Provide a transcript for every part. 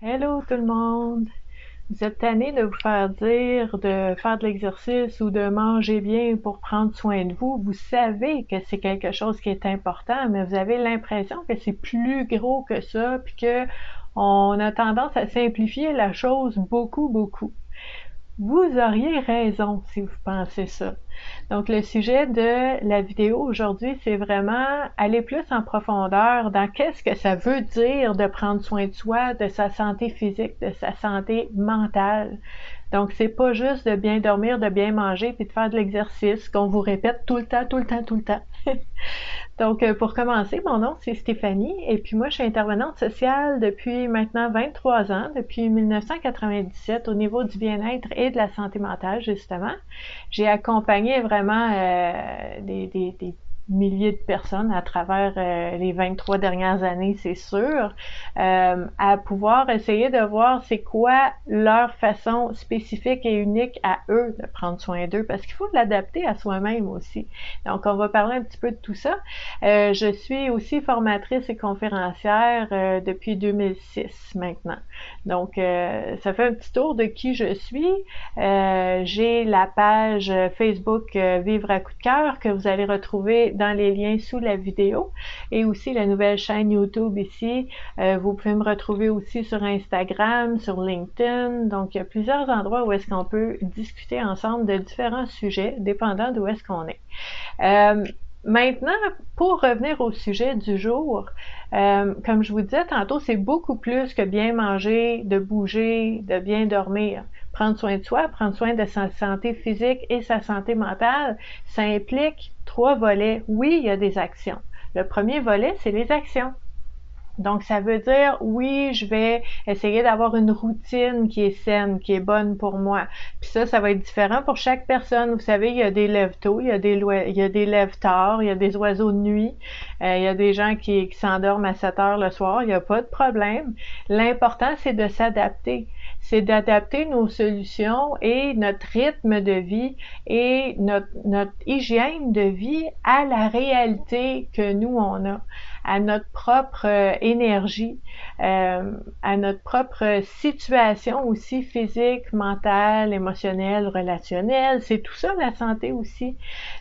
Hello tout le monde! Vous êtes tanné de vous faire dire de faire de l'exercice ou de manger bien pour prendre soin de vous. Vous savez que c'est quelque chose qui est important, mais vous avez l'impression que c'est plus gros que ça, puis que on a tendance à simplifier la chose beaucoup, beaucoup. Vous auriez raison si vous pensez ça. Donc, le sujet de la vidéo aujourd'hui, c'est vraiment aller plus en profondeur dans qu'est-ce que ça veut dire de prendre soin de soi, de sa santé physique, de sa santé mentale. Donc, c'est pas juste de bien dormir, de bien manger, puis de faire de l'exercice qu'on vous répète tout le temps, tout le temps, tout le temps. Donc, pour commencer, mon nom, c'est Stéphanie, et puis moi, je suis intervenante sociale depuis maintenant 23 ans, depuis 1997, au niveau du bien-être et de la santé mentale, justement. J'ai accompagné vraiment des milliers de personnes à travers les 23 dernières années, c'est sûr, à pouvoir essayer de voir c'est quoi leur façon spécifique et unique à eux de prendre soin d'eux, parce qu'il faut l'adapter à soi-même aussi. Donc, on va parler un petit peu de tout ça. Je suis aussi formatrice et conférencière depuis 2006 maintenant. Donc, ça fait un petit tour de qui je suis. J'ai la page Facebook Vivre à coup de cœur que vous allez retrouver dans les liens sous la vidéo et aussi la nouvelle chaîne YouTube ici. Vous pouvez me retrouver aussi sur Instagram, sur LinkedIn. Donc, il y a plusieurs endroits où est-ce qu'on peut discuter ensemble de différents sujets, dépendant d'où est-ce qu'on est. Maintenant, pour revenir au sujet du jour, comme je vous disais tantôt, c'est beaucoup plus que bien manger, de bouger, de bien dormir. Prendre soin de soi, prendre soin de sa santé physique et sa santé mentale, ça implique 3 volets. Oui, il y a des actions. Le premier volet, c'est les actions. Donc, ça veut dire, oui, je vais essayer d'avoir une routine qui est saine, qui est bonne pour moi. Puis ça va être différent pour chaque personne. Vous savez, il y a des lève-tôt, il y a des lève-tard, il y a des oiseaux de nuit, il y a des gens qui s'endorment à 7 heures le soir, il n'y a pas de problème. L'important, c'est de s'adapter. C'est d'adapter nos solutions et notre rythme de vie et notre hygiène de vie à la réalité que nous, on a, à notre propre énergie, à notre propre situation aussi physique, mentale, émotionnelle, relationnelle. C'est tout ça la santé aussi.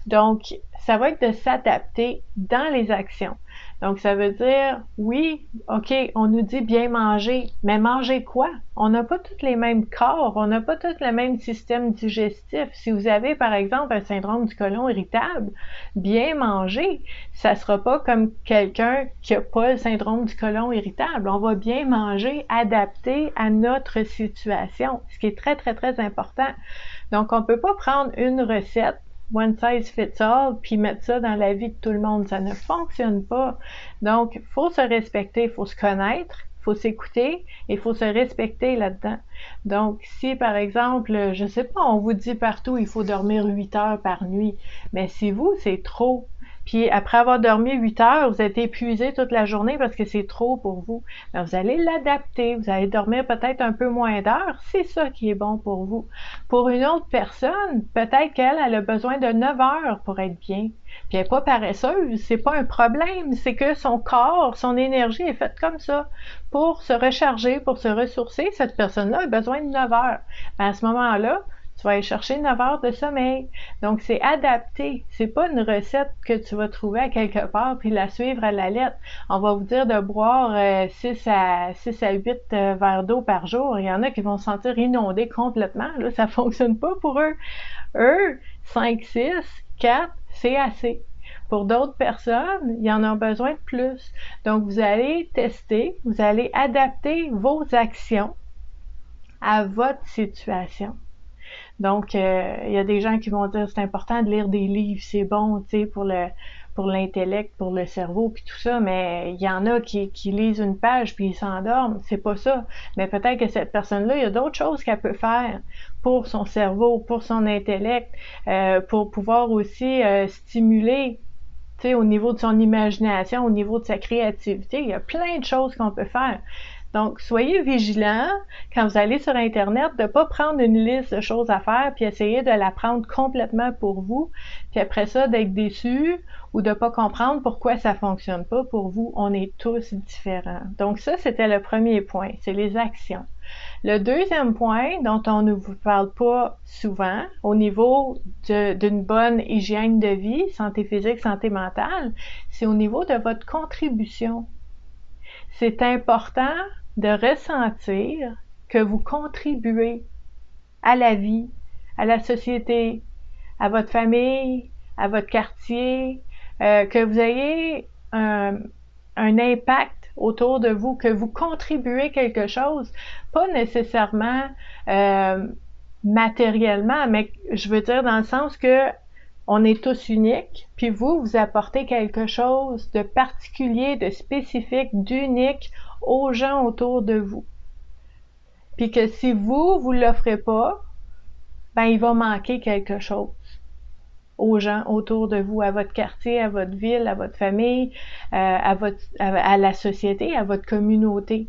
Donc, ça va être de s'adapter dans les actions. Donc, ça veut dire, oui, OK, on nous dit bien manger, mais manger quoi? On n'a pas tous les mêmes corps, on n'a pas tous le même système digestif. Si vous avez, par exemple, un syndrome du côlon irritable, bien manger, ça sera pas comme quelqu'un qui n'a pas le syndrome du côlon irritable. On va bien manger, adapté à notre situation, ce qui est très, très, très important. Donc, on peut pas prendre une recette one size fits all, puis mettre ça dans la vie de tout le monde. Ça ne fonctionne pas. Donc, il faut se respecter, il faut se connaître, il faut s'écouter et il faut se respecter là-dedans. Donc, si par exemple, je sais pas, on vous dit partout, il faut dormir 8 heures par nuit, mais si vous, c'est trop, puis après avoir dormi 8 heures, vous êtes épuisé toute la journée parce que c'est trop pour vous. Bien, vous allez l'adapter. Vous allez dormir peut-être un peu moins d'heures. C'est ça qui est bon pour vous. Pour une autre personne, peut-être qu'elle a besoin de 9 heures pour être bien. Puis elle n'est pas paresseuse, c'est pas un problème. C'est que son corps, son énergie est faite comme ça. Pour se recharger, pour se ressourcer, cette personne-là a besoin de 9 heures. Bien, à ce moment-là, tu vas aller chercher 9 heures de sommeil. Donc, c'est adapté. C'est pas une recette que tu vas trouver à quelque part puis la suivre à la lettre. On va vous dire de boire 6 à 8 verres d'eau par jour. Il y en a qui vont se sentir inondés complètement. Là, ça fonctionne pas pour eux. Eux, 5, 6, 4, c'est assez. Pour d'autres personnes, il y en a besoin de plus. Donc, vous allez tester, vous allez adapter vos actions à votre situation. Donc, il y a des gens qui vont dire c'est important de lire des livres, c'est bon, tu sais, pour l'intellect, pour le cerveau, puis tout ça, mais il y en a qui lisent une page puis ils s'endorment, c'est pas ça. Mais peut-être que cette personne-là, il y a d'autres choses qu'elle peut faire pour son cerveau, pour son intellect, pour pouvoir aussi stimuler, tu sais, au niveau de son imagination, au niveau de sa créativité. Il y a plein de choses qu'on peut faire. Donc, soyez vigilants quand vous allez sur Internet de ne pas prendre une liste de choses à faire puis essayer de la prendre complètement pour vous, puis après ça, d'être déçu ou de ne pas comprendre pourquoi ça ne fonctionne pas pour vous. On est tous différents. Donc ça, c'était le premier point, c'est les actions. Le deuxième point dont on ne vous parle pas souvent au niveau d'une bonne hygiène de vie, santé physique, santé mentale, c'est au niveau de votre contribution. C'est important de ressentir que vous contribuez à la vie, à la société, à votre famille, à votre quartier, que vous ayez un impact autour de vous, que vous contribuez quelque chose, pas nécessairement matériellement, mais je veux dire dans le sens que on est tous uniques, puis vous apportez quelque chose de particulier, de spécifique, d'unique aux gens autour de vous. Puis que si vous l'offrez pas, ben il va manquer quelque chose aux gens autour de vous, à votre quartier, à votre ville, à votre famille, à la société, à votre communauté.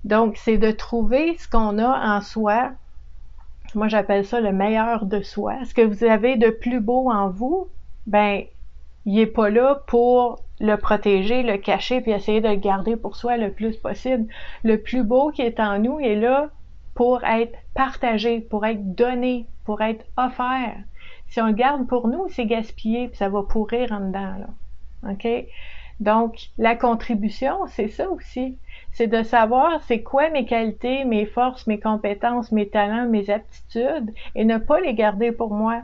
Donc, c'est de trouver ce qu'on a en soi. Moi, j'appelle ça le meilleur de soi. Ce que vous avez de plus beau en vous, ben, il n'est pas là pour le protéger, le cacher, puis essayer de le garder pour soi le plus possible. Le plus beau qui est en nous est là pour être partagé, pour être donné, pour être offert. Si on le garde pour nous, c'est gaspillé, puis ça va pourrir en dedans, là. OK? Donc, la contribution, c'est ça aussi. C'est de savoir c'est quoi mes qualités, mes forces, mes compétences, mes talents, mes aptitudes, et ne pas les garder pour moi.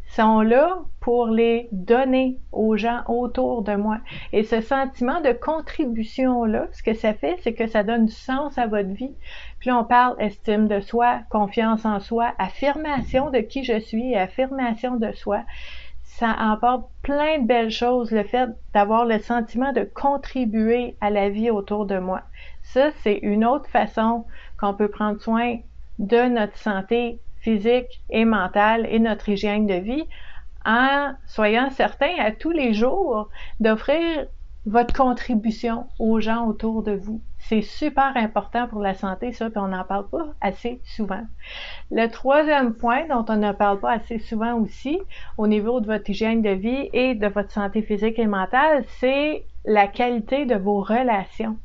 Ils sont là pour les donner aux gens autour de moi. Et ce sentiment de contribution-là, ce que ça fait, c'est que ça donne du sens à votre vie. Puis là, on parle estime de soi, confiance en soi, affirmation de qui je suis, affirmation de soi. Ça emporte plein de belles choses, le fait d'avoir le sentiment de contribuer à la vie autour de moi. Ça, c'est une autre façon qu'on peut prendre soin de notre santé physique et mentale et notre hygiène de vie en soyant certain à tous les jours d'offrir votre contribution aux gens autour de vous. C'est super important pour la santé, ça, puis on n'en parle pas assez souvent. Le troisième point dont on ne parle pas assez souvent aussi au niveau de votre hygiène de vie et de votre santé physique et mentale, c'est la qualité de vos relations.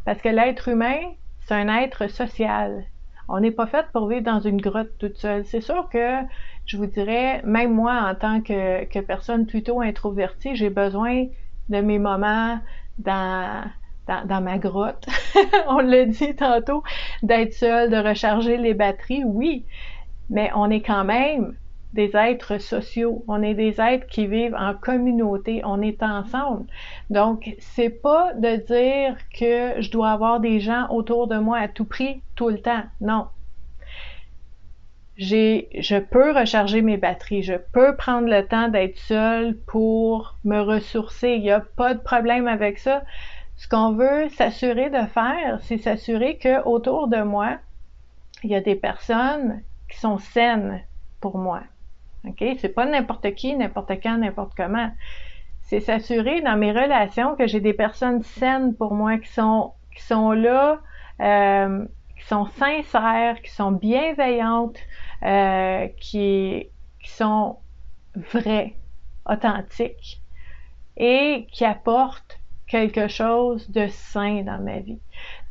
Parce que l'être humain, c'est un être social. On n'est pas fait pour vivre dans une grotte toute seule. C'est sûr que, je vous dirais, même moi, en tant que personne plutôt introvertie, j'ai besoin de mes moments dans ma grotte, on l'a dit tantôt, d'être seule, de recharger les batteries, oui, mais on est quand même des êtres sociaux, on est des êtres qui vivent en communauté, on est ensemble. Donc, c'est pas de dire que je dois avoir des gens autour de moi à tout prix, tout le temps, non. Je peux recharger mes batteries, je peux prendre le temps d'être seule pour me ressourcer, il n'y a pas de problème avec ça. Ce qu'on veut s'assurer de faire, c'est s'assurer qu'autour de moi, il y a des personnes qui sont saines pour moi. OK? C'est pas n'importe qui, n'importe quand, n'importe comment. C'est s'assurer dans mes relations que j'ai des personnes saines pour moi, qui sont là, qui sont sincères, qui sont bienveillantes, qui sont vraies, authentiques et qui apportent quelque chose de sain dans ma vie.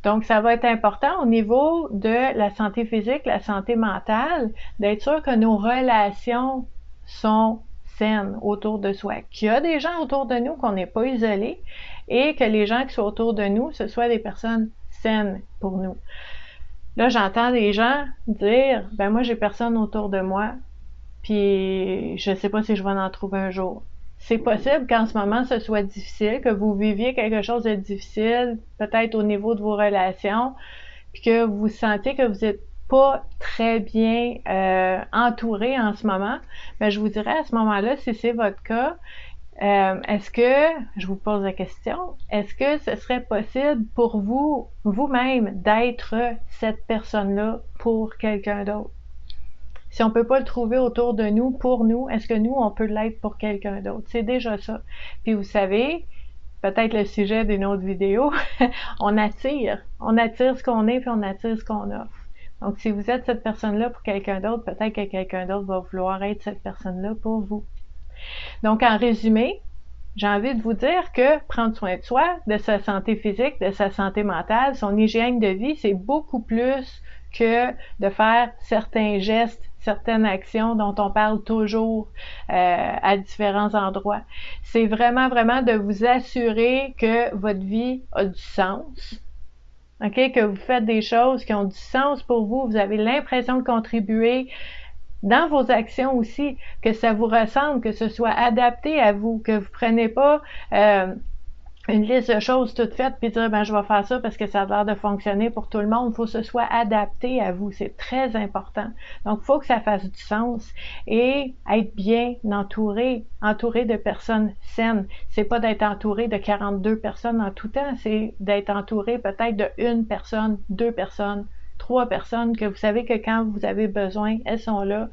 Donc, ça va être important au niveau de la santé physique, la santé mentale, d'être sûr que nos relations sont saines autour de soi, qu'il y a des gens autour de nous, qu'on n'est pas isolés, et que les gens qui sont autour de nous, ce soient des personnes saines pour nous. Là, j'entends des gens dire, ben moi, j'ai personne autour de moi, puis je sais pas si je vais en trouver un jour. C'est possible qu'en ce moment, ce soit difficile, que vous viviez quelque chose de difficile, peut-être au niveau de vos relations, puis que vous sentez que vous n'êtes pas très bien entouré en ce moment. Mais je vous dirais à ce moment-là, si c'est votre cas, est-ce que, je vous pose la question, est-ce que ce serait possible pour vous, vous-même, d'être cette personne-là pour quelqu'un d'autre? Si on peut pas le trouver autour de nous, pour nous, est-ce que nous, on peut l'être pour quelqu'un d'autre? C'est déjà ça. Puis vous savez, peut-être le sujet d'une autre vidéo, on attire ce qu'on est, puis on attire ce qu'on offre. Donc, si vous êtes cette personne-là pour quelqu'un d'autre, peut-être que quelqu'un d'autre va vouloir être cette personne-là pour vous. Donc, en résumé, j'ai envie de vous dire que prendre soin de soi, de sa santé physique, de sa santé mentale, son hygiène de vie, c'est beaucoup plus que de faire certains gestes, certaines actions dont on parle toujours à différents endroits. C'est vraiment, vraiment de vous assurer que votre vie a du sens. OK? Que vous faites des choses qui ont du sens pour vous, vous avez l'impression de contribuer dans vos actions aussi, que ça vous ressemble, que ce soit adapté à vous, que vous prenez pas une liste de choses toutes faites puis dire ben je vais faire ça parce que ça a l'air de fonctionner pour tout le monde. Il faut que ce soit adapté à vous, c'est très important. Donc il faut que ça fasse du sens et être bien entouré de personnes saines. C'est pas d'être entouré de 42 personnes en tout temps, c'est d'être entouré peut-être de une personne, 2 personnes, 3 personnes que vous savez que quand vous avez besoin, elles sont là.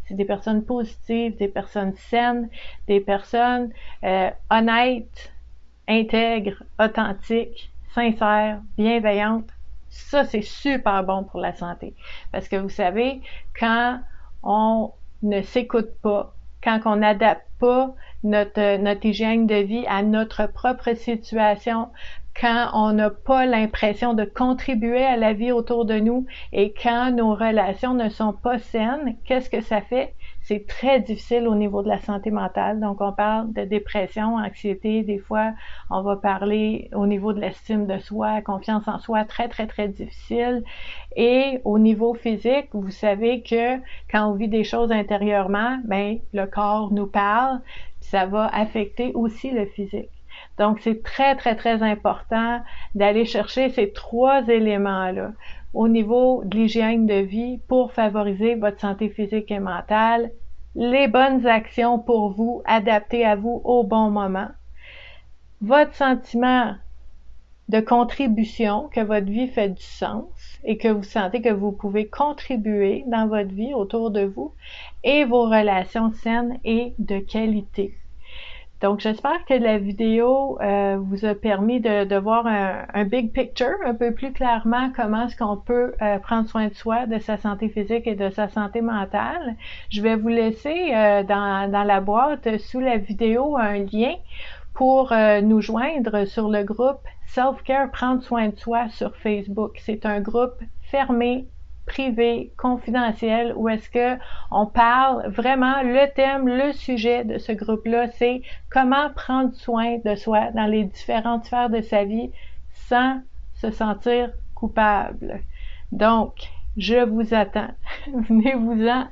C'est des personnes positives, des personnes saines, des personnes honnêtes, intègre, authentique, sincère, bienveillante. Ça, c'est super bon pour la santé. Parce que vous savez, quand on ne s'écoute pas, quand on n'adapte pas notre hygiène de vie à notre propre situation, quand on n'a pas l'impression de contribuer à la vie autour de nous et quand nos relations ne sont pas saines, qu'est-ce que ça fait? C'est très difficile au niveau de la santé mentale. Donc, on parle de dépression, anxiété. Des fois, on va parler au niveau de l'estime de soi, confiance en soi, très, très, très difficile. Et au niveau physique, vous savez que quand on vit des choses intérieurement, ben, le corps nous parle, puis ça va affecter aussi le physique. Donc, c'est très, très, très important d'aller chercher ces 3 éléments-là au niveau de l'hygiène de vie pour favoriser votre santé physique et mentale, les bonnes actions pour vous, adaptées à vous au bon moment, votre sentiment de contribution, que votre vie fait du sens et que vous sentez que vous pouvez contribuer dans votre vie autour de vous et vos relations saines et de qualité. Donc, j'espère que la vidéo vous a permis de voir un big picture, un peu plus clairement comment est-ce qu'on peut prendre soin de soi, de sa santé physique et de sa santé mentale. Je vais vous laisser dans la boîte sous la vidéo un lien pour nous joindre sur le groupe Self-Care Prendre soin de soi sur Facebook. C'est un groupe fermé, privé, confidentiel, où est-ce que on parle vraiment, le thème, le sujet de ce groupe-là, c'est comment prendre soin de soi dans les différentes sphères de sa vie sans se sentir coupable. Donc, je vous attends. Venez-vous-en.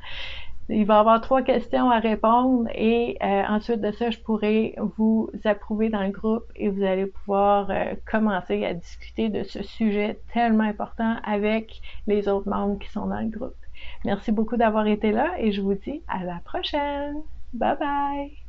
Il va y avoir 3 questions à répondre et ensuite de ça, je pourrai vous approuver dans le groupe et vous allez pouvoir commencer à discuter de ce sujet tellement important avec les autres membres qui sont dans le groupe. Merci beaucoup d'avoir été là et je vous dis à la prochaine. Bye bye!